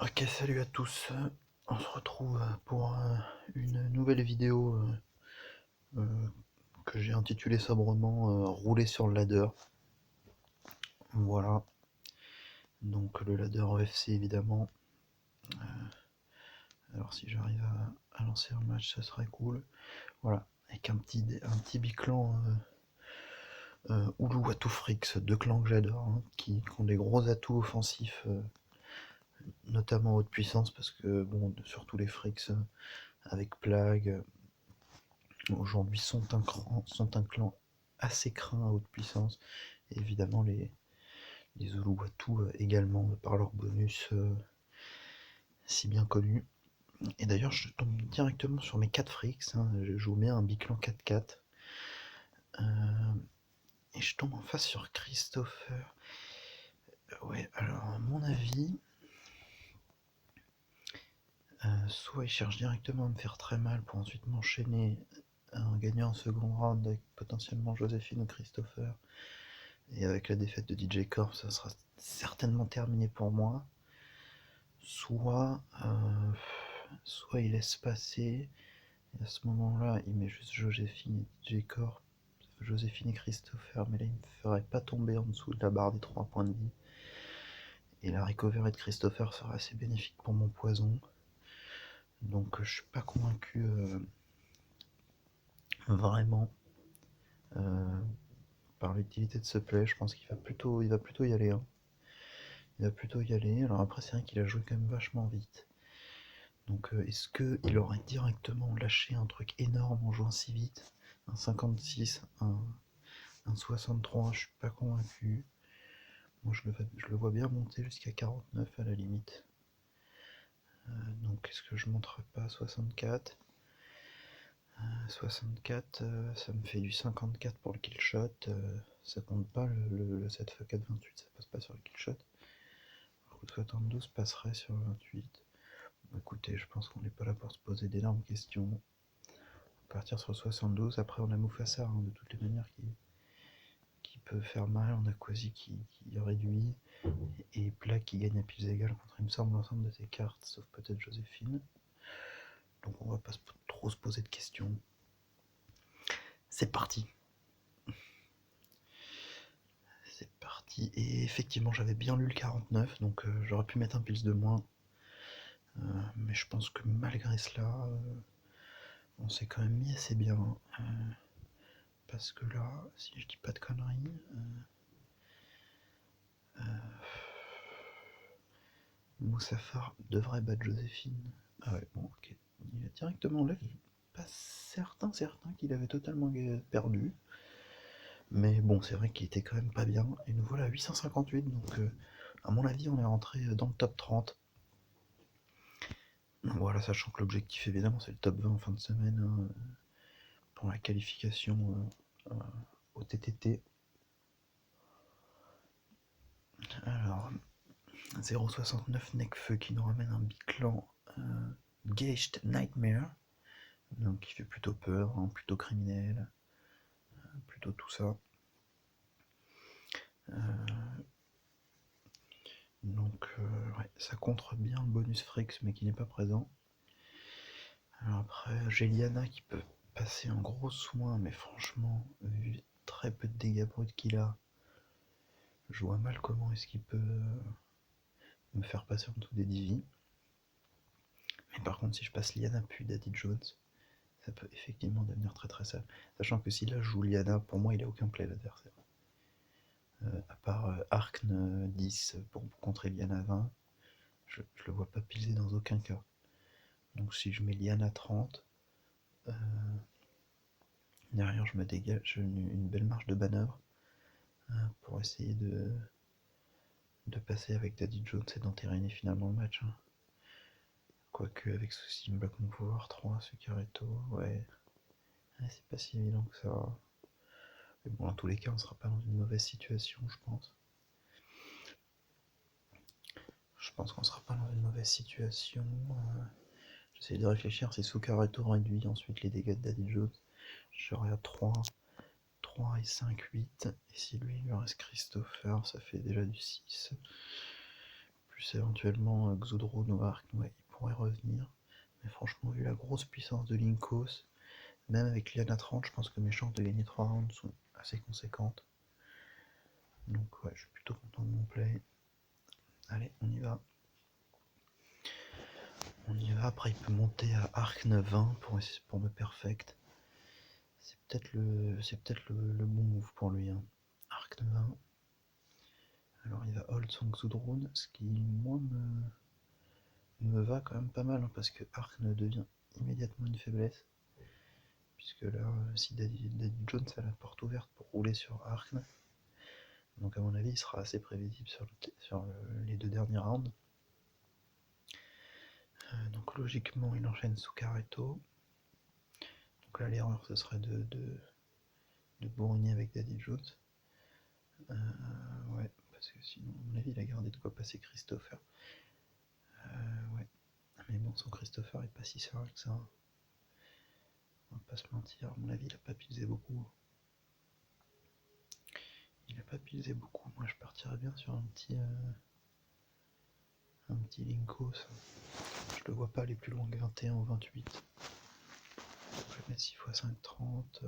Ok, salut à tous. On se retrouve pour une nouvelle vidéo euh, que j'ai intitulée sobrement Rouler sur le ladder. Voilà, donc le ladder EFC évidemment. Alors si j'arrive à lancer un match, ça serait cool. Voilà, avec un petit biclan Uluwatu Freaks, deux clans que j'adore, hein, qui ont des gros atouts offensifs, notamment haute puissance, parce que bon, surtout les Freaks avec Plague. Aujourd'hui sont un clan assez craint à haute puissance, et évidemment les Uluwatu également par leur bonus si bien connu. Et d'ailleurs je tombe directement sur mes 4 freaks, hein. Je joue bien un biclan 4-4, et je tombe en face sur Christopher. Ouais, alors à mon avis, soit il cherche directement à me faire très mal pour ensuite m'enchaîner en gagnant un second round avec potentiellement Joséphine ou Christopher. Et avec la défaite de DJ Corp, ça sera certainement terminé pour moi. Soit, il laisse passer, et à ce moment-là, il met juste Joséphine et DJ Corp, Joséphine et Christopher, mais là, il me ferait pas tomber en dessous de la barre des 3 points de vie. Et la recovery de Christopher serait assez bénéfique pour mon poison. Donc, je suis pas convaincu vraiment par l'utilité de ce play. Je pense qu'il va plutôt y aller, hein. Il va plutôt y aller. Alors après, c'est vrai qu'il a joué quand même vachement vite. Donc est-ce qu'il aurait directement lâché un truc énorme en jouant si vite? Un 56, un 63, je suis pas convaincu. Moi je le vois bien monter jusqu'à 49 à la limite. Donc est-ce que je monterai pas 64? 64, ça me fait du 54 pour le killshot. Ça compte pas le 7x4 28, ça passe pas sur le killshot. Le 72 passerait sur le 28. Écoutez, je pense qu'on n'est pas là pour se poser d'énormes questions. Partir sur 72, après on a Mufasa, hein, de toutes les manières qui peut faire mal, on a Quasi qui réduit, et Plague qui gagne à piles égales contre, il me semble, l'ensemble de ses cartes, sauf peut-être Joséphine. Donc on va pas trop se poser de questions. C'est parti. C'est parti, et effectivement j'avais bien lu le 49, donc j'aurais pu mettre un pils de moins. Mais je pense que malgré cela, on s'est quand même mis assez bien. Parce que là, si je dis pas de conneries, Moussafar devrait battre Joséphine. Ah ouais, bon, ok. Il a directement là, je suis pas certain qu'il avait totalement perdu. Mais bon, c'est vrai qu'il était quand même pas bien. Et nous voilà à 858, donc à mon avis, on est rentré dans le top 30. Voilà, sachant que l'objectif, évidemment, c'est le top 20 en fin de semaine, hein, pour la qualification au TTT. Alors, 0,69 Necfeu qui nous ramène un biclan Geist Nightmare, donc qui fait plutôt peur, hein, plutôt criminel, plutôt tout ça. Donc ouais, ça contre bien le bonus Frix mais qui n'est pas présent. Alors après j'ai Liana qui peut passer en gros soin, mais franchement vu très peu de dégâts bruts qu'il a, je vois mal comment est-ce qu'il peut me faire passer en dessous des 10 vies. Mais par contre si je passe Liana puis Daddy Jones, ça peut effectivement devenir très très sale. Sachant que si là je joue Liana, pour moi il a aucun play l'adversaire. À part Arkn 10 pour contrer Liana 20, je le vois pas piler dans aucun cas. Donc si je mets Liana 30, derrière je me dégage une belle marge de manœuvre pour essayer de passer avec Daddy Jones et d'entériner finalement le match, hein. Quoique avec ce bloc mon pouvoir 3, ce Caretto, ouais, c'est pas si évident que ça. Mais bon, dans tous les cas, on sera pas dans une mauvaise situation, je pense. Je pense qu'on sera pas dans une mauvaise situation. J'essaie de réfléchir si Sukareto réduit ensuite les dégâts de Daddy Jones. J'aurai à 3 et 5, 8. Et si lui il lui reste Christopher, ça fait déjà du 6. plus éventuellement Xudrun ou Arc, ouais, il pourrait revenir. Mais franchement, vu la grosse puissance de Linkos, même avec Liana 30, je pense que mes chances de gagner 3 rounds sont assez conséquentes. Donc ouais, je suis plutôt content de mon play. Allez, on y va. On y va, après il peut monter à Arc 9-20 pour me perfect. C'est peut-être le bon move pour lui. Hein. Arc 9-20. Alors il va hold son Xudrun, ce qui moi me va quand même pas mal, hein, parce que Arc ne devient immédiatement une faiblesse. Puisque là, si Daddy Jones a la porte ouverte pour rouler sur Arkn, donc à mon avis il sera assez prévisible sur les 2 derniers rounds. Donc logiquement il enchaîne sous Caretto. Donc là l'erreur ce serait de bourriner avec Daddy Jones. Ouais, parce que sinon à mon avis il a gardé de quoi passer Christopher. Ouais, mais bon son Christopher est pas si serein que ça. On va pas se mentir, à mon avis il a pas pilsé beaucoup. Il a pas pilsé beaucoup, moi je partirais bien sur un petit Linkos. Je le vois pas aller plus loin que 21 ou 28. Je vais mettre 6 x 5, 30.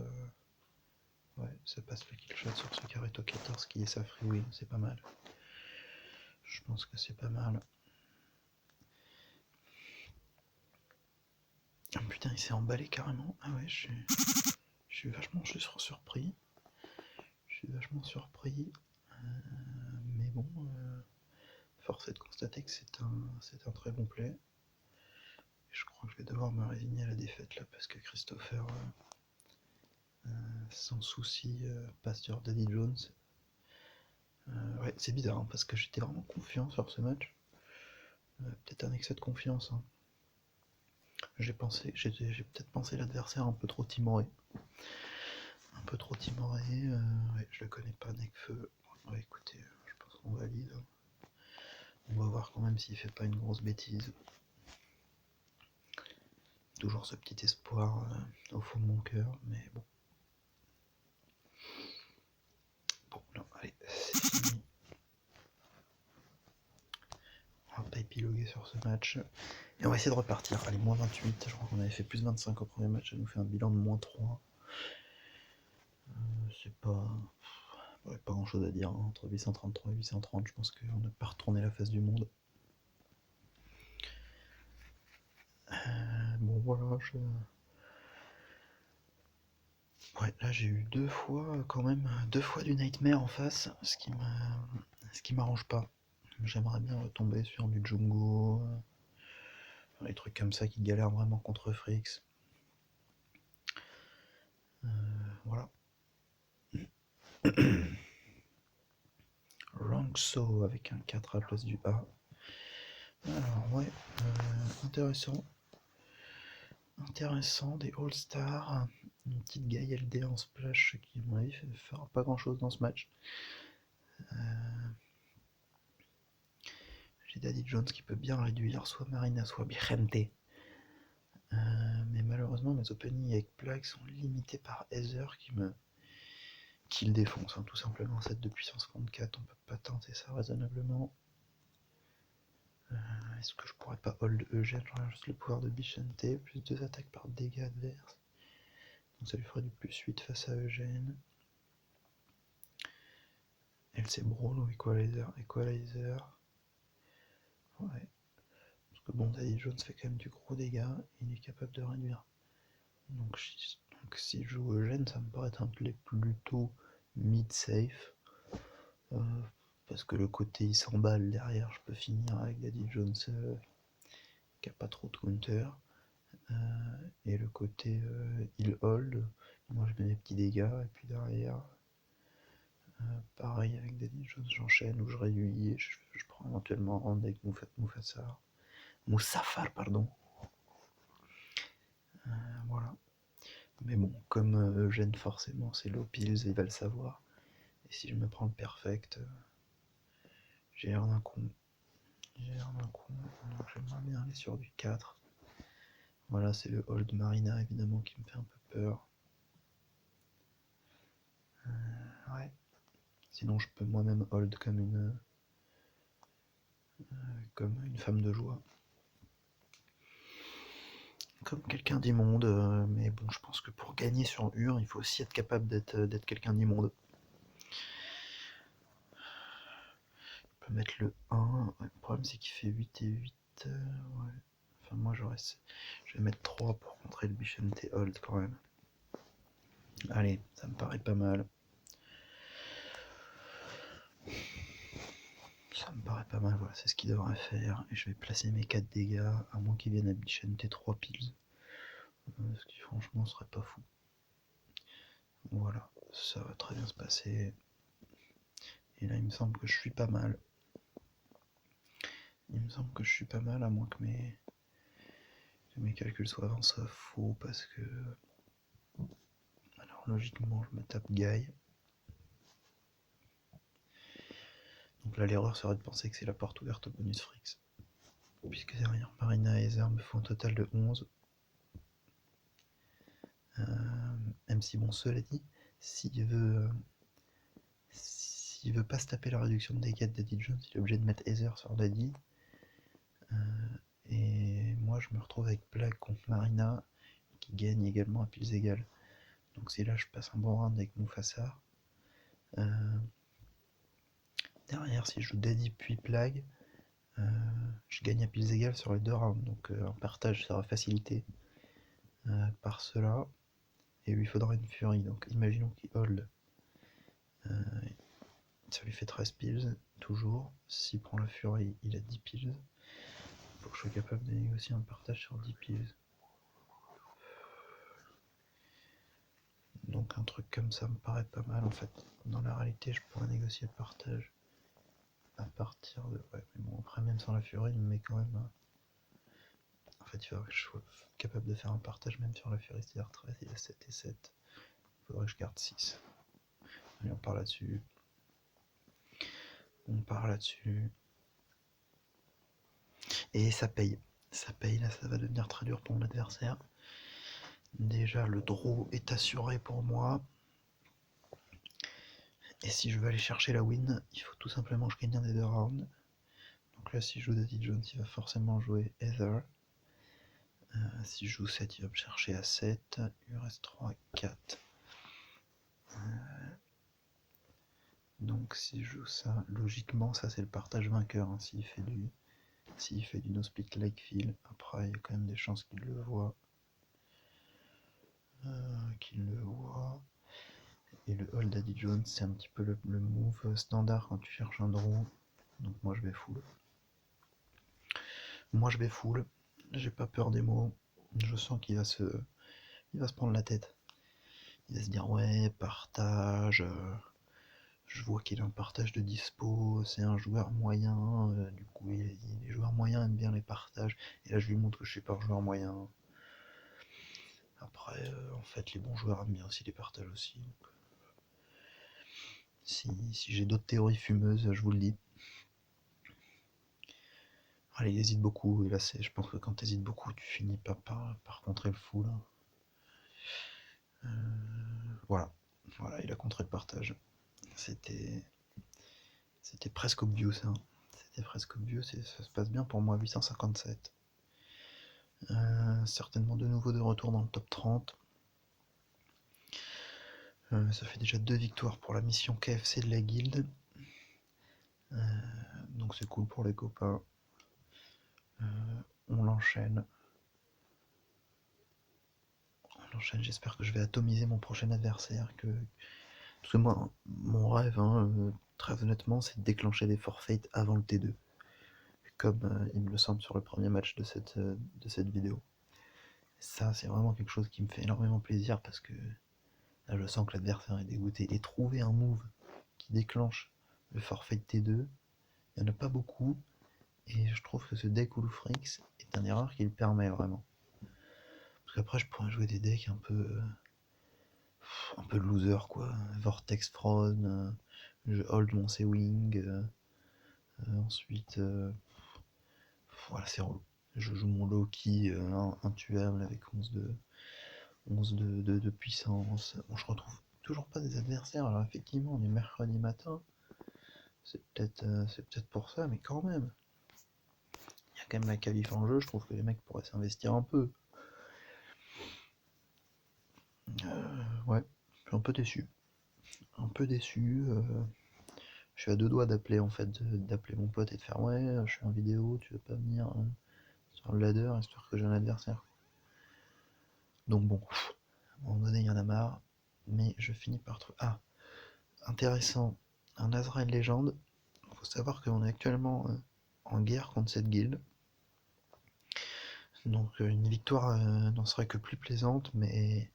Ouais, ça passe le killshot sur ce Caretto 14 qui est sa free win, c'est pas mal. Je pense que c'est pas mal. Oh putain, il s'est emballé carrément. Ah ouais, je suis vachement surpris. Je suis vachement surpris. Mais bon, force est de constater que c'est un très bon play. Je crois que je vais devoir me résigner à la défaite là parce que Christopher, sans souci, passe sur Daddy Jones. Ouais, c'est bizarre hein, parce que j'étais vraiment confiant sur ce match. Peut-être un excès de confiance. Hein. J'ai peut-être pensé l'adversaire un peu trop timoré. Ouais, je le connais pas, Necfeu. Ouais, écoutez, je pense qu'on valide. On va voir quand même s'il fait pas une grosse bêtise. Toujours ce petit espoir au fond de mon cœur, mais bon. Bon, non, allez, c'est fini. On va pas épiloguer sur ce match. Et on va essayer de repartir. Allez, moins 28. Je crois qu'on avait fait plus 25 au premier match. Ça nous fait un bilan de moins 3. C'est pas. Ouais, pas grand chose à dire. Hein. Entre 833 et 830, je pense qu'on n'a pas retourné la face du monde. Bon, voilà, ouais, là j'ai eu 2 fois quand même, 2 fois du Nightmare en face, ce qui m'arrange pas. J'aimerais bien retomber sur du Jungo, les trucs comme ça qui galèrent vraiment contre Frix. Voilà. Rangso avec un 4 à la place du A. Alors ouais, intéressant. Intéressant, des All-Stars, une petite Gaël D en splash qui, à mon avis, fera pas grand chose dans ce match. J'ai Daddy Jones qui peut bien réduire soit Marina, soit Vigente. Mais malheureusement, mes openings avec Plague sont limités par Heather qui le défonce, hein, tout simplement. 7 de puissance 54, on peut pas tenter ça raisonnablement. Est-ce que je pourrais pas hold Eugène? Je regarde juste le pouvoir de Bichente, plus 2 attaques par dégâts adverses. Donc ça lui ferait du plus 8 face à Eugène. LC Brawl ou Equalizer. Ouais. Parce que bon, Daddy Jones fait quand même du gros dégât, il est capable de réduire. Donc si je joue Eugène, ça me paraît un play plutôt mid-safe. Parce que le côté il s'emballe derrière, je peux finir avec Daddy Jones qui a pas trop de counter. Et le côté il hold, moi je mets mes petits dégâts et puis derrière pareil avec Daddy Jones, j'enchaîne ou je réduis et je prends éventuellement un round avec Moussafar, pardon. Voilà. Mais bon, comme Eugène forcément c'est low pills, il va le savoir. Et si je me prends le perfect, j'ai l'air d'un con. Donc j'aimerais bien aller sur du 4. Voilà, c'est le hold Marina évidemment qui me fait un peu peur. Ouais. Sinon je peux moi-même hold comme une comme une femme de joie. Comme quelqu'un d'immonde, mais bon, je pense que pour gagner sur Ur, il faut aussi être capable d'être quelqu'un d'immonde. On peut mettre le 1, ouais, le problème c'est qu'il fait 8 et 8, ouais. Enfin moi je vais mettre 3 pour contrer le Bichente Hold quand même. Allez, ça me paraît pas mal. Ça me paraît pas mal, voilà, c'est ce qu'il devrait faire. Et je vais placer mes 4 dégâts, à moins qu'il vienne à Bichente 3 piles. Ce qui franchement serait pas fou. Voilà, ça va très bien se passer. Et là il me semble que je suis pas mal. Il me semble que je suis pas mal, à moins que mes calculs soient faux, parce que... Alors logiquement je me tape Guy. Donc là l'erreur serait de penser que c'est la porte ouverte au bonus Frix. Puisque derrière Marina et Heather me font un total de 11. Même si bon, cela dit, s'il veut pas se taper la réduction de dégâts de Daddy Jones, il est obligé de mettre Heather sur Daddy. Et moi je me retrouve avec Black contre Marina, qui gagne également à piles égales. Donc si là je passe un bon round avec Mufasa, derrière si je joue Daddy puis Plague, je gagne à piles égales sur les 2 rounds, donc un partage sera facilité par cela, et lui faudra une Fury, donc imaginons qu'il hold, ça lui fait 13 piles, toujours, s'il prend la Fury il a 10 piles, faut que je sois capable de négocier un partage sur 10 piles. Donc un truc comme ça me paraît pas mal en fait. Dans la réalité je pourrais négocier le partage à partir de... Ouais, mais bon, après même sans la Fury il me met quand même... En fait il faudrait que je sois capable de faire un partage même sur la Fury, c'est-à-dire 13, il a 7 et 7. Il faudrait que je garde 6. Allez, on part là-dessus. On part là-dessus. Et ça paye. Ça paye, là ça va devenir très dur pour mon adversaire. Déjà le draw est assuré pour moi. Et si je veux aller chercher la win, il faut tout simplement que je gagne un des 2 rounds. Donc là si je joue Daddy Jones, il va forcément jouer Heather. Si je joue 7, il va me chercher à 7. Il me reste 3, 4. Donc si je joue ça, logiquement ça c'est le partage vainqueur, hein, s'il fait du no split like fill. Après il y a quand même des chances qu'il le voit. Et le hold Daddy Jones c'est un petit peu le move standard quand tu cherches un draw. Donc moi je vais full. J'ai pas peur des mots. Je sens qu'il va se prendre la tête. Il va se dire ouais, partage, je vois qu'il a un partage de dispo, c'est un joueur moyen, du coup les joueurs moyens aiment bien les partages, et là je lui montre que je suis pas un joueur moyen. Après, en fait, les bons joueurs aiment bien aussi les partages aussi. Donc, si j'ai d'autres théories fumeuses, je vous le dis. Allez, il hésite beaucoup, et là je pense que quand tu hésites beaucoup, tu finis pas par contrer le full. Voilà, il a contré le partage. C'était presque obvious, hein. C'était presque obvious et ça se passe bien pour moi, 857. Certainement de nouveau de retour dans le top 30. Ça fait déjà 2 victoires pour la mission KFC de la guilde. Donc c'est cool pour les copains. On l'enchaîne. J'espère que je vais atomiser mon prochain adversaire. Parce que moi, mon rêve, hein, très honnêtement, c'est de déclencher des forfaits avant le T2. Comme il me le semble sur le premier match de cette vidéo. Ça, c'est vraiment quelque chose qui me fait énormément plaisir parce que là, je sens que l'adversaire est dégoûté. Et trouver un move qui déclenche le forfait T2, il n'y en a pas beaucoup. Et je trouve que ce deck Ulufrix est un erreur qui le permet vraiment. Parce qu'après, je pourrais jouer des decks un peu loser, quoi. Vortex Frozen, je hold mon C-Wing, ensuite, voilà, c'est relou. Je joue mon Loki intuable avec 11 de puissance. Bon, je retrouve toujours pas des adversaires. Alors effectivement, on est mercredi matin. C'est peut-être pour ça, mais quand même. fait quand même la qualif en jeu, je trouve que les mecs pourraient s'investir un peu. Ouais, je suis un peu déçu. Un peu déçu. Je suis à deux doigts d'appeler en fait, d'appeler mon pote et de faire ouais, je suis en vidéo, tu veux pas venir sur le ladder histoire que j'ai un adversaire. Donc bon, à un moment donné il y en a marre, mais je finis par trouver. Ah, intéressant, un Azrael Légende. Il faut savoir qu'on est actuellement en guerre contre cette guilde. Donc une victoire n'en serait que plus plaisante, mais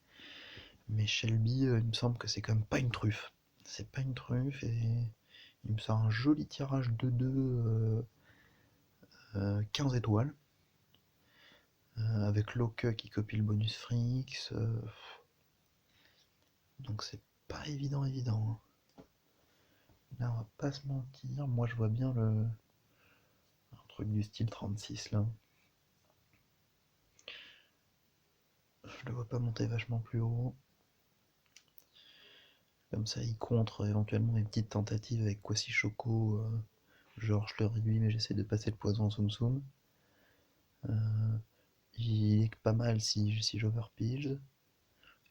Shelby, il me semble que c'est quand même pas une truffe. C'est pas une truffe et il me sort un joli tirage de 2 15 étoiles. Avec Locke qui copie le bonus Frix. Donc c'est pas évident, évident. Là, on va pas se mentir. Moi, je vois bien un truc du style 36 là. Je le vois pas monter vachement plus haut. Comme ça, il contre éventuellement mes petites tentatives avec Kwasi Choco. Genre, je le réduis, mais j'essaie de passer le poison en Tsum Tsum. Il est pas mal si j'overpills.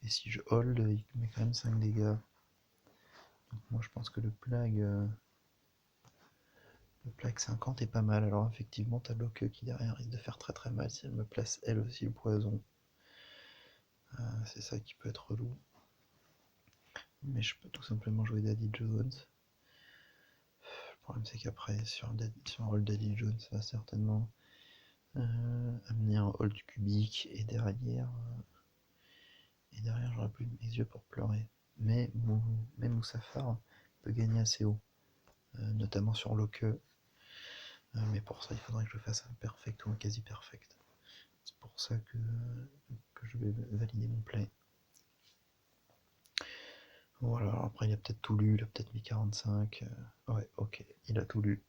Et si je hold, il met quand même 5 dégâts. Donc moi, je pense que le plague 50 est pas mal. Alors effectivement, t'as Locke qui derrière risque de faire très très mal si elle me place elle aussi le poison. C'est ça qui peut être relou. Mais je peux tout simplement jouer Daddy Jones. Le problème c'est qu'après sur un hold Daddy Jones, ça va certainement amener un hold cubique et derrière j'aurai plus mes yeux pour pleurer. Mais même Moussafar peut gagner assez haut, notamment sur Locke. Mais pour ça il faudrait que je fasse un perfect ou un quasi perfect. C'est pour ça que je vais valider mon play. Voilà, alors après il a peut-être tout lu, il a peut-être mis 45. Ouais, ok, il a tout lu.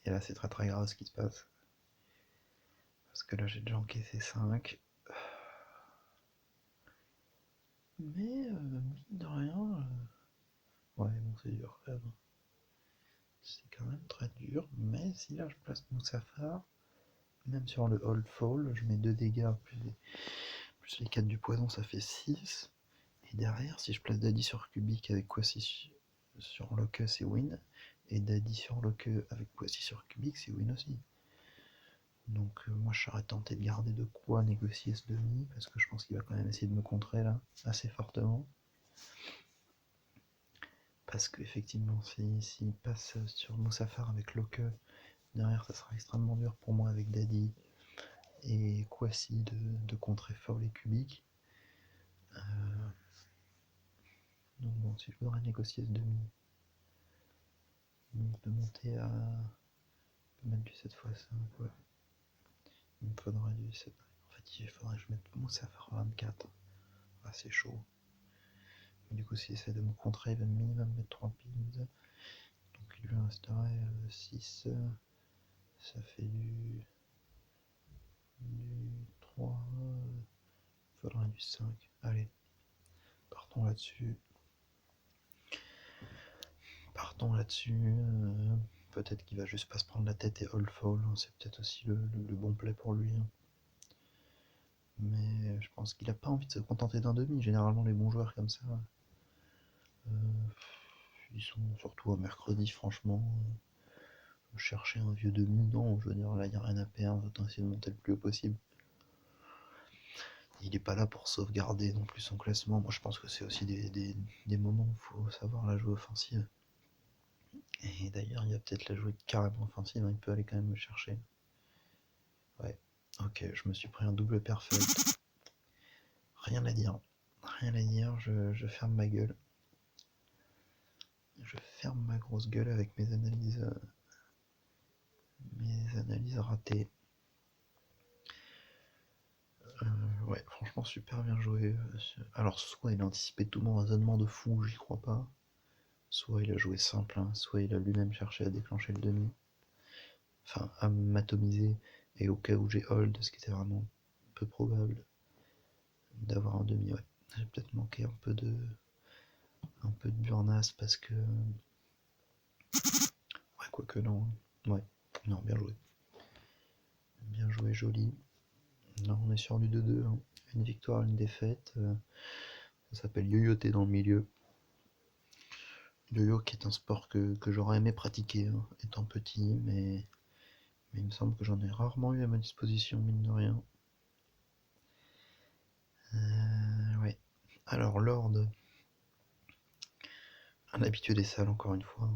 Et là c'est très très grave ce qui se passe. Parce que là j'ai déjà encaissé 5. Mais mine de rien. Ouais, bon c'est dur quand même. C'est quand même très dur. Mais si là je place Moussafar, même sur le hold fall, je mets 2 dégâts plus les 4 du poison, ça fait 6. Et derrière, si je place Daddy sur Cubic avec Kwasi sur Locke, c'est win. Et Daddy sur Locke avec Kwasi sur Cubic, c'est win aussi. Donc moi je serais tenté de garder de quoi négocier ce demi, parce que je pense qu'il va quand même essayer de me contrer là, assez fortement. Parce qu'effectivement, s'il passe sur Moussafar avec Locke, derrière ça sera extrêmement dur pour moi avec Daddy et Kwasi de contrer Foul et Cubic. Donc bon, si je voudrais négocier ce demi, il peut monter à... Je peux mettre du 7 x 5, ouais. Il me faudrait du 7. En fait, il faudrait que je mette Moussafar 24. Ah, c'est chaud. Mais du coup, s'il essaie de me contrer, il va minimum mettre 3 pins. Donc il lui resterait 6. Ça fait du 3. Il faudrait du 5. Allez, partons là-dessus. Peut-être qu'il va juste pas se prendre la tête et hold fall. C'est peut-être aussi le bon play pour lui. Mais je pense qu'il a pas envie de se contenter d'un demi. Généralement, les bons joueurs comme ça, ils sont surtout à mercredi, franchement. Chercher un vieux demi, non, je veux dire, là, il n'y a rien à perdre. Autant essayer de monter le plus haut possible. Il n'est pas là pour sauvegarder non plus son classement. Moi, je pense que c'est aussi des moments où il faut savoir la jouer offensive. Et d'ailleurs, il y a peut-être la jouer carrément offensive. Il peut aller quand même me chercher. Ouais, ok, je me suis pris un double perfect. Rien à dire. Rien à dire, je ferme ma gueule. Je ferme ma grosse gueule avec mes analyses ratées. Ouais, franchement, super bien joué. Alors, soit il a anticipé tout mon raisonnement de fou, j'y crois pas. Soit il a joué simple, hein, soit il a lui-même cherché à déclencher le demi. Enfin, à m'atomiser, et au cas où j'ai hold, ce qui était vraiment peu probable, d'avoir un demi, ouais. J'ai peut-être manqué un peu de burnasse parce que... Ouais, quoique non. Ouais, non, bien joué. joué joli. Là on est sur du 2-2, hein. Une victoire, une défaite. Ça s'appelle yoyoter dans le milieu. Yo-yo qui est un sport que j'aurais aimé pratiquer, hein, étant petit, mais il me semble que j'en ai rarement eu à ma disposition, mine de rien. Ouais. Alors Lord, un habitué des salles encore une fois.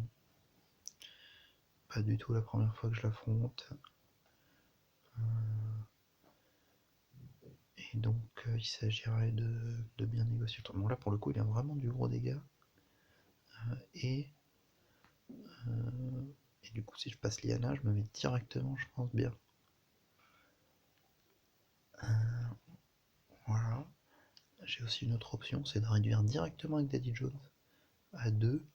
Pas du tout la première fois que je l'affronte. Et donc il s'agirait de bien négocier. Bon là pour le coup il a vraiment du gros dégâts. Et du coup si je passe Liana, je me mets directement, je pense bien. Voilà. J'ai aussi une autre option, c'est de réduire directement avec Daddy Jones à 2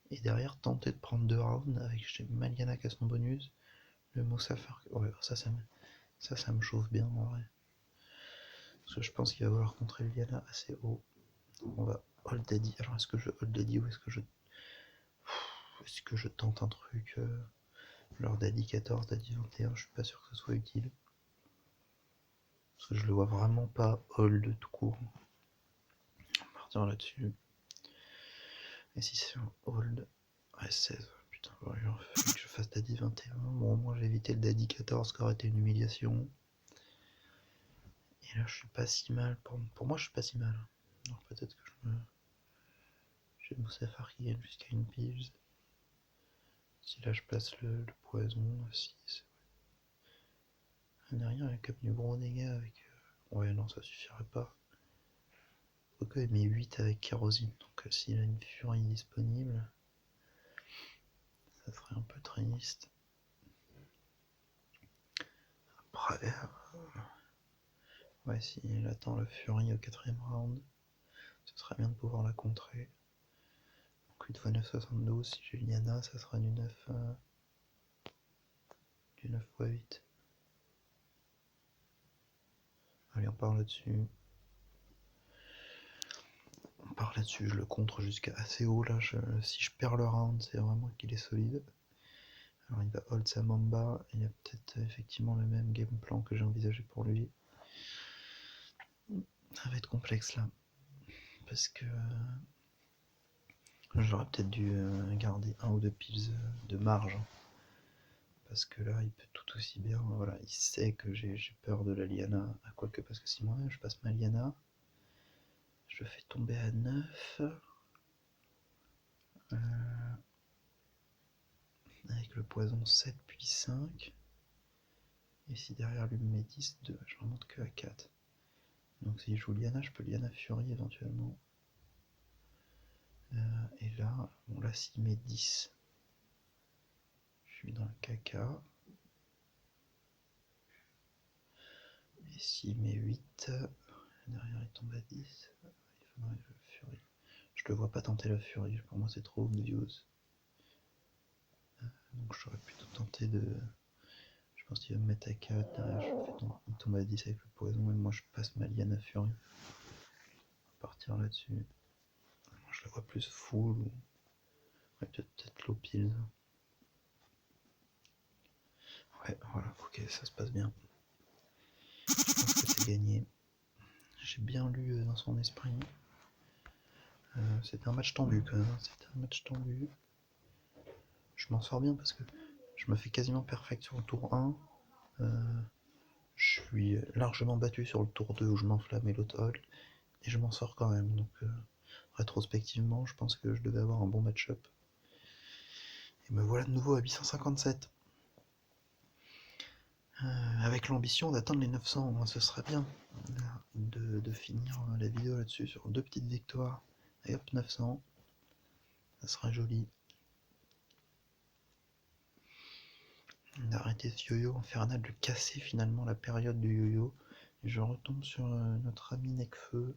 et derrière tenter de prendre 2 rounds avec Maliana qui a son bonus, le Mossafar. Ouais, ça me chauffe bien en vrai. Parce que je pense qu'il va falloir contrer Liana assez haut. On va hold Daddy. Alors est-ce que je hold Daddy ou est-ce que je tente un truc genre Daddy 14, Daddy 21, je suis pas sûr que ce soit utile. Parce que je le vois vraiment pas hold tout court. On va partir là-dessus. Et si c'est un hold, ouais 16, putain, il va falloir que je fasse Daddy 21. Bon, au moins j'ai évité le Daddy 14 qui aurait été une humiliation. Et là je suis pas si mal, pour moi je suis pas si mal. Alors peut-être que j'ai Moussafar qui gagne jusqu'à une pige. Si là je place le poison, 6. Derrière il a quand même du gros dégâts avec... Ouais non ça suffirait pas. Faut quand même 8 avec kérosine, donc s'il a une furie disponible, ça serait un peu triste. Après, ouais, s'il attend la furie au 4ème round, ce serait bien de pouvoir la contrer. Donc 8 x 9, 72, si j'ai Liana, ça sera du 9 x 8. Allez, on part là-dessus. Je le contre jusqu'à assez haut là. Si je perds le round, c'est vraiment qu'il est solide. Alors il va hold sa Mamba, il y a peut-être effectivement le même game plan que j'ai envisagé pour lui. Ça va être complexe là. Parce que j'aurais peut-être dû garder 1 ou 2 piles de marge. Parce que là, il peut tout aussi bien. Voilà, il sait que j'ai peur de la Liana. Quoique, parce que si moi je passe ma Liana, je fais tomber à 9. Avec le poison 7 puis 5. Et si derrière lui me met 10, 2, je remonte que à 4. Donc si je joue Liana, je peux Liana Fury éventuellement. Et là, bon là s'il met 10, je suis dans le caca. Et s'il met 8, derrière il tombe à 10, il faudrait que je Fury. Je le vois pas tenter la Fury, pour moi c'est trop obvious. Donc j'aurais plutôt tenté de... Je pense qu'il va me mettre à 4, derrière il tombe à 10 avec le poison, et moi je passe ma Liana Fury. On va partir là-dessus. Moi je la vois plus full, ou... Ouais, peut-être low pills. Ouais, voilà, ok, ça se passe bien. Je pense que c'est gagné. J'ai bien lu dans son esprit. C'était un match tendu quand même, c'était un match tendu. Je m'en sors bien parce que je me fais quasiment perfect sur le tour 1. Je suis largement battu sur le tour 2 où je m'enflamme et l'autre hold. Et je m'en sors quand même. Donc rétrospectivement, je pense que je devais avoir un bon match-up. Et me voilà de nouveau à 857. Avec l'ambition d'atteindre les 900, ce serait bien de finir la vidéo là-dessus sur 2 petites victoires. Et hop, 900. Ça serait joli. D'arrêter ce yo-yo infernal, de casser finalement la période du yo-yo. Et je retombe sur notre ami Necfeu.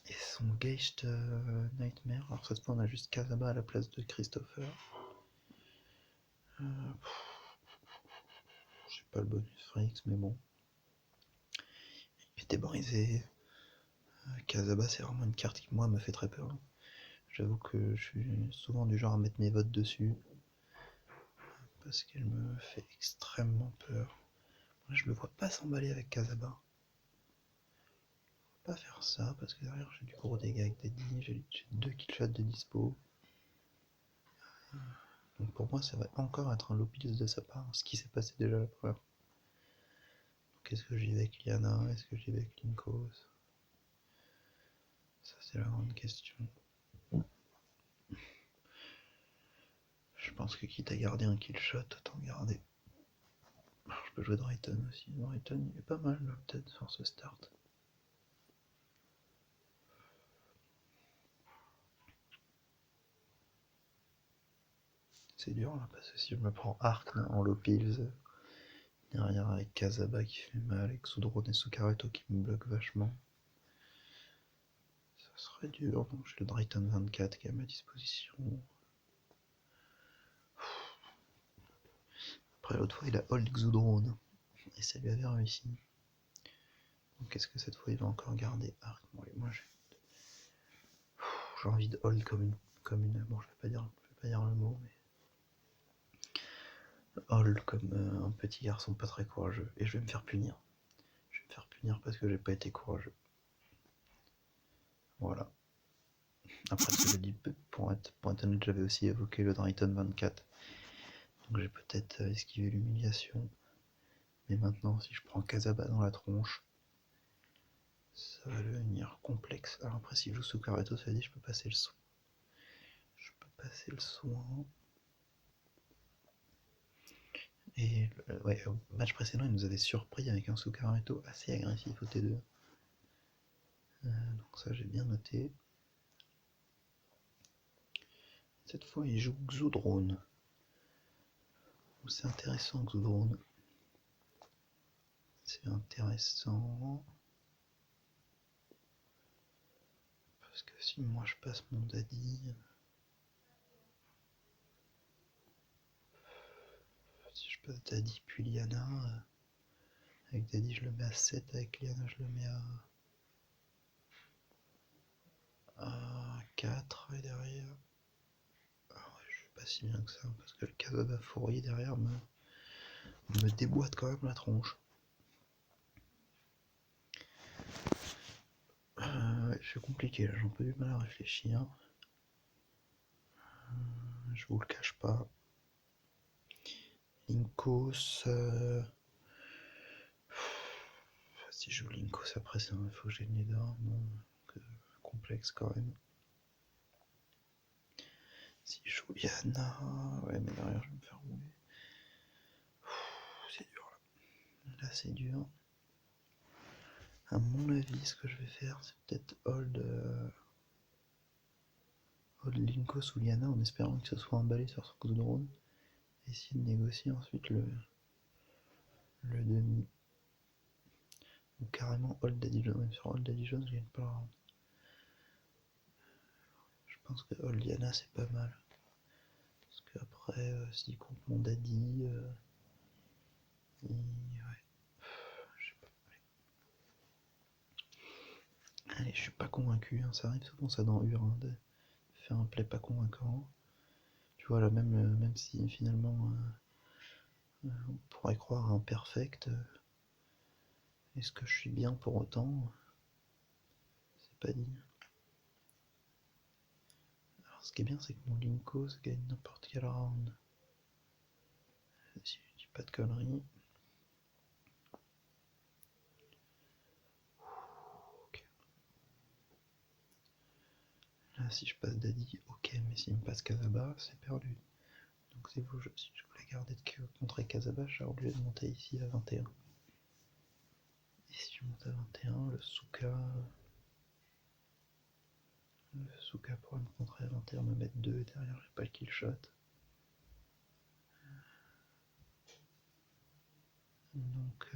Et son Geist Nightmare. Alors cette fois on a juste Kazaba à la place de Christopher. J'ai pas le bonus Frix, mais bon. Il était brisé. Kazaba c'est vraiment une carte qui moi me fait très peur. J'avoue que je suis souvent du genre à mettre mes votes dessus. parce qu'elle me fait extrêmement peur. Moi, je le vois pas s'emballer avec Casaba. Pas faire ça parce que derrière j'ai du gros dégât avec Daddy, j'ai 2 killshots de dispo. Donc pour moi ça va encore être un low pills de sa part, ce qui s'est passé déjà la première fois. Donc est-ce que j'y vais avec Liana, est-ce que j'y vais avec Linkos? Ça c'est la grande question. Je pense que quitte à garder un killshot, autant garder. Alors, je peux jouer Drayton aussi. Drayton il est pas mal là peut-être sur ce start. C'est dur là parce que si je me prends Arc là, en low pills, derrière avec Casaba qui fait mal, avec Soudron et Sukareto qui me bloquent vachement. Ça serait dur, donc j'ai le Drayton 24 qui est à ma disposition. Après l'autre fois il a hold Xoudrone et ça lui avait réussi. Donc est-ce que cette fois il va encore garder Arc? Bon, moi j'ai envie de hold comme une. Bon je vais pas dire le mot mais. Hold comme un petit garçon pas très courageux. Et je vais me faire punir. Je vais me faire punir parce que j'ai pas été courageux. Voilà. Après ce que je dis, pour être honnête, j'avais aussi évoqué le Drayton 24. Donc j'ai peut-être esquivé l'humiliation. Mais maintenant, si je prends Casaba dans la tronche, ça va devenir complexe. Alors après, si je joue sous Sukareto, ça veut dire que je peux passer le soin. Je peux passer le soin. Et ouais, au match précédent, il nous avait surpris avec un Sukareto assez agressif au T2. Donc ça, j'ai bien noté. Cette fois, il joue Xoudrone. C'est intéressant, Xoudrone. C'est intéressant. Parce que si moi je passe mon Daddy. Si je passe Daddy puis Liana. Avec Daddy, je le mets à 7. Avec Liana, je le mets à 4. Et derrière. Ah ouais, je suis pas si bien que ça. Parce que le Casaba Fourrier derrière me déboîte quand même la tronche. Ouais, c'est compliqué là, j'ai un peu du mal à réfléchir. Je vous le cache pas. Linkos. Si je joue Linkos après, il faut que j'ai le nez d'or. Non, complexe quand même. Si je joue Yana. Ouais, mais derrière, je vais me faire rouler. C'est dur là. Là, c'est dur. À mon avis, ce que je vais faire, c'est peut-être hold Linkos ou Liana en espérant que ce soit emballé sur son Xoudrone. Essayer de négocier ensuite le demi. Ou carrément hold Daddy Jones. Même sur hold Daddy Jones, je gagne pas le round. Je pense que hold Liana, c'est pas mal. Parce qu'après, s'il compte mon Daddy. Ouais. Je sais pas. Allez, je suis pas convaincu. Hein. Ça arrive souvent ça dans Ur, hein, de faire un play pas convaincant. Tu vois là, même si finalement on pourrait croire à un perfect, est-ce que je suis bien pour autant? C'est pas dit. Alors ce qui est bien, c'est que mon Linkos gagne n'importe quel round. Si je dis pas de conneries. Okay. Là, si je passe Daddy, ok, mais s'il me passe Casaba, c'est perdu. Donc c'est vous, si je voulais garder de contrer Casaba, je serais obligé de monter ici à 21. Et si je monte à 21, le Souka pourrait me contrer à 21, me mettre 2 et derrière j'ai pas le kill shot. Donc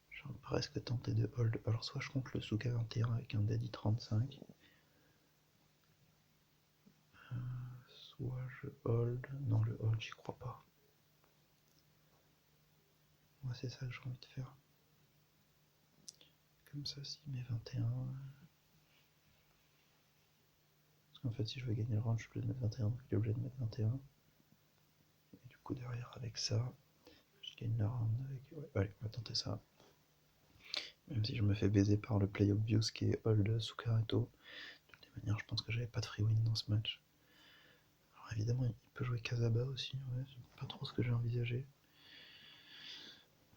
j'ai presque tenté de hold. Alors soit je compte le Souka 21 avec un Daddy 35. Soit je hold. Non, le hold, j'y crois pas. Moi, c'est ça que j'ai envie de faire. Comme ça, s'il met 21. En fait, si je veux gagner le round, je suis obligé de mettre 21, donc il est obligé de mettre 21. Et du coup, derrière, avec ça, je gagne le round avec... Ouais, allez, on va tenter ça. Même si je me fais baiser par le play obvious qui est hold Sukareto. De toute manière, je pense que j'avais pas de free win dans ce match. Alors évidemment, il peut jouer Casaba aussi, ouais, c'est pas trop ce que j'ai envisagé.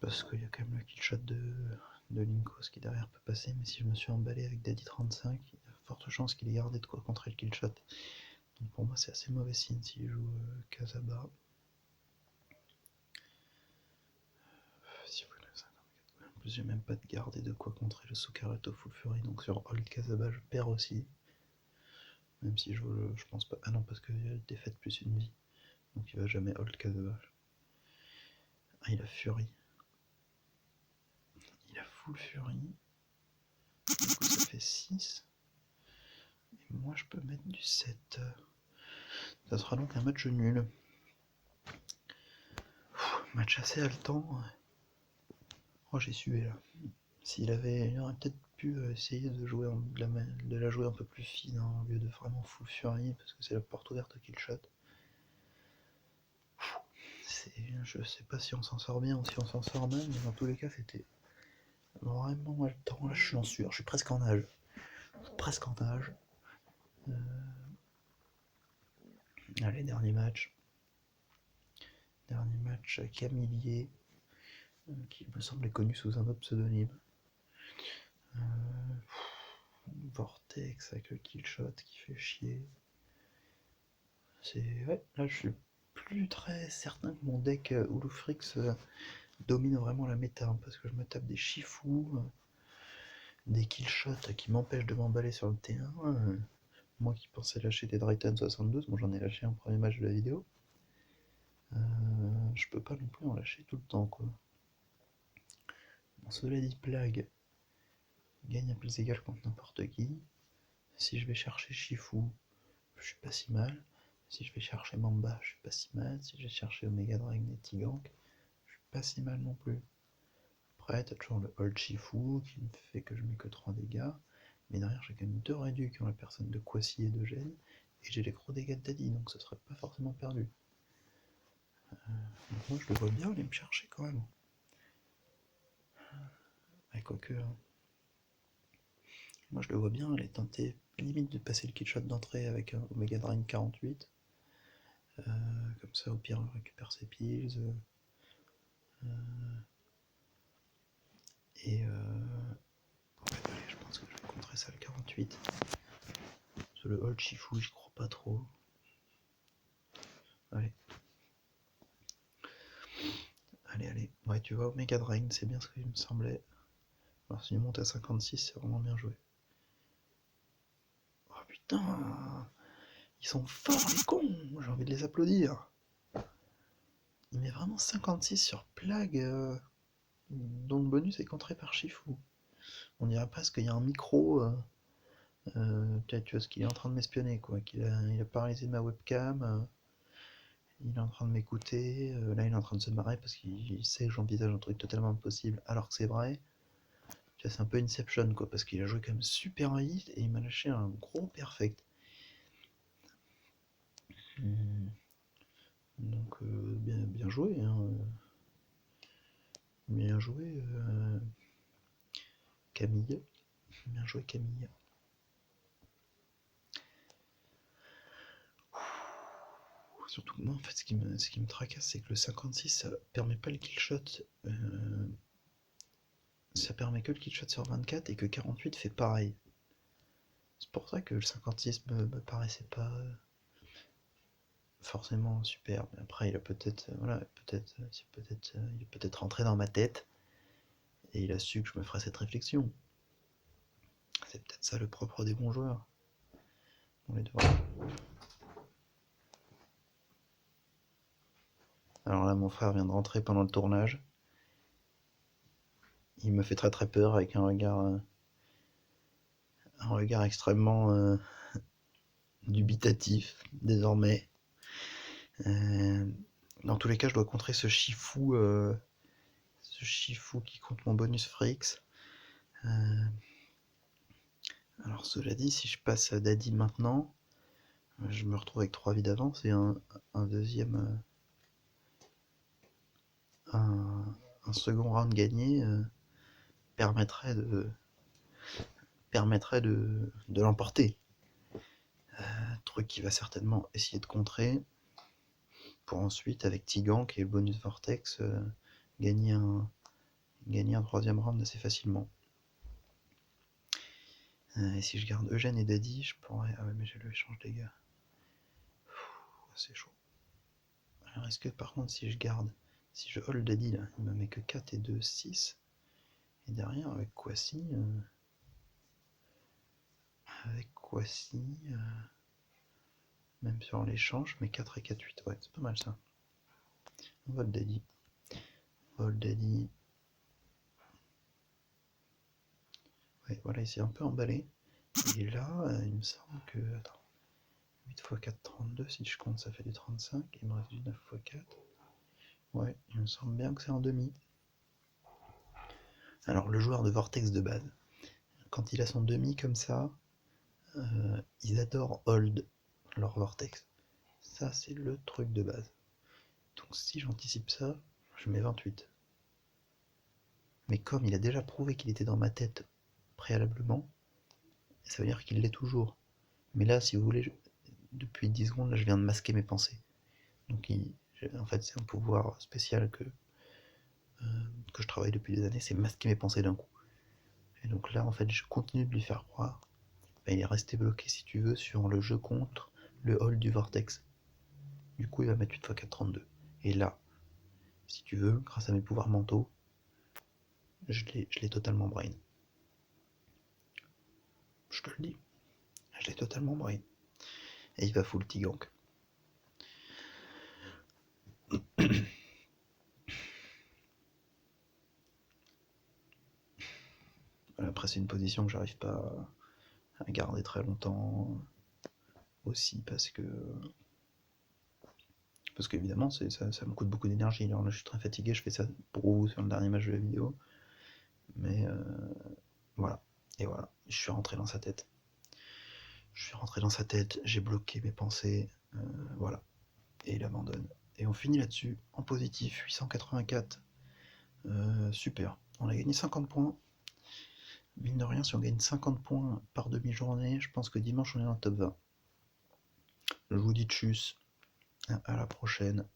Parce qu'il y a quand même le killshot de Linkos qui derrière peut passer, mais si je me suis emballé avec Daddy 35, il y a forte chance qu'il ait gardé de quoi contrer le killshot. Donc pour moi c'est assez mauvais signe s'il joue Casaba. Si vous voulez, en plus j'ai même pas de garde et de quoi contrer le Sukareto Full Fury, donc sur Hold Casaba je perds aussi. Même si je pense pas. Ah non, parce qu'il y a défaite plus une vie. Donc il va jamais Hold Casaba. Ah, il a Fury. Il a Full Fury. Du coup ça fait 6. Et moi je peux mettre du 7. Ça sera donc un match nul. Match assez haletant. Oh, j'ai sué là. Il aurait peut-être pu essayer de jouer de la jouer un peu plus fine hein, au lieu de vraiment full fury parce que c'est la porte ouverte au killshot. Je sais pas si on s'en sort bien ou si on s'en sort mal, mais dans tous les cas c'était vraiment haletant. Là je suis en sueur, je suis presque en nage. Presque en nage. Allez, dernier match. Dernier match Camillier, qui me semblait connu sous un autre pseudonyme. Vortex avec le killshot qui fait chier. Ouais, là je suis plus très certain que mon deck Ulufrix domine vraiment la méta, hein, parce que je me tape des Shifu, des killshots qui m'empêchent de m'emballer sur le T1. Moi qui pensais lâcher des Drayton 72, moi j'en ai lâché un premier match de la vidéo. Je peux pas non plus en lâcher tout le temps quoi. Bon, cela dit, Plague gagne à plus égal contre n'importe qui. Si je vais chercher Shifu, je suis pas si mal. Si je vais chercher Mamba, je suis pas si mal. Si je vais chercher Omega Dragon et Tigank, je suis pas si mal non plus. Après, t'as toujours le Old Shifu qui me fait que je mets que 3 dégâts. Mais derrière, j'ai quand même 2 réduits qui ont la personne de Kwasi et de Gêne. Et j'ai les gros dégâts de Daddy, donc ce serait pas forcément perdu. Donc moi, je le vois bien aller me chercher quand même. Ouais, quoique. Moi, je le vois bien aller tenter limite de passer le killshot d'entrée avec un Omega Drain 48. Comme ça, au pire, on récupère ses pills. Et allez, je pense que je vais contrer ça le 48. Parce que le Old Shifu, j'y crois pas trop. Allez. Allez. Ouais, tu vois, Omega Drain, c'est bien ce qu'il me semblait. Alors, s'il monte à 56, c'est vraiment bien joué. Oh putain! Ils sont forts, les cons! J'ai envie de les applaudir. Il met vraiment 56 sur Plague, dont le bonus est contré par Shifu. On dirait presque qu'il y a un micro. Tu vois ce qu'il est en train de m'espionner, quoi. Il a paralysé ma webcam. Il est en train de m'écouter. Là, il est en train de se marrer parce qu'il sait que j'envisage un truc totalement impossible, alors que c'est vrai. Tu vois, c'est un peu Inception, quoi, parce qu'il a joué quand même super vite et il m'a lâché un gros perfect. Donc, bien joué, hein. Bien joué, Camille. Bien joué, Camille. Surtout que moi, en fait, ce qui me tracasse, c'est que le 56, ça permet pas le killshot. Ça permet que le killshot sur 24 et que 48 fait pareil. C'est pour ça que le 56 me paraissait pas forcément super. Mais après, il a peut-être, il est peut-être rentré dans ma tête et il a su que je me ferais cette réflexion. C'est peut-être ça le propre des bons joueurs. On les devrait. Alors là, mon frère vient de rentrer pendant le tournage. Il me fait très très peur avec un regard extrêmement dubitatif désormais. Dans tous les cas, je dois contrer ce Shifu qui compte mon bonus Frix. Alors cela dit, si je passe à Daddy maintenant, Je me retrouve avec 3 vies d'avance et un deuxième. Un second round gagné permettrait de l'emporter. Truc qui va certainement essayer de contrer pour ensuite, avec Tigank et le bonus Vortex, gagner un troisième round assez facilement. Et si je garde Eugène et Daddy, je pourrais... Ah ouais, mais j'ai le échange des gars. C'est chaud. Alors est-ce que par contre, si je hold Daddy, là, il me met que 4 et 2, 6. Et derrière, avec Kwasi... même sur l'échange, mais 4 et 4, 8. Ouais, c'est pas mal ça. Vol Daddy. Ouais, voilà, il s'est un peu emballé. Et là, il me semble que... Attends. 8 x 4, 32. Si je compte, ça fait du 35. Il me reste du 9 x 4. Ouais, il me semble bien que c'est en demi. Alors, le joueur de Vortex de base, quand il a son demi comme ça, ils adorent hold leur Vortex. Ça, c'est le truc de base. Donc, si j'anticipe ça, je mets 28. Mais comme il a déjà prouvé qu'il était dans ma tête préalablement, ça veut dire qu'il l'est toujours. Mais là, si vous voulez, depuis 10 secondes, là, je viens de masquer mes pensées. Donc, en fait, c'est un pouvoir spécial que je travaille depuis des années, c'est masquer mes pensées d'un coup. Et donc là, en fait, je continue de lui faire croire. Ben, il est resté bloqué, si tu veux, sur le jeu contre le hold du Vortex. Du coup, il va mettre 8 x 4, 32. Et là, si tu veux, grâce à mes pouvoirs mentaux, je l'ai totalement brain. Je te le dis. Je l'ai totalement brain. Et il va full Tigank. Après, c'est une position que j'arrive pas à garder très longtemps. Aussi parce qu'évidemment, ça me coûte beaucoup d'énergie. Alors là, je suis très fatigué, je fais ça pour vous sur le dernier match de la vidéo. Mais voilà. Et voilà. Je suis rentré dans sa tête. J'ai bloqué mes pensées. Voilà. Et il abandonne. Et on finit là-dessus, en positif, 884. Super. On a gagné 50 points. Mine de rien, si on gagne 50 points par demi-journée, je pense que dimanche, on est dans le top 20. Je vous dis tchuss. À la prochaine.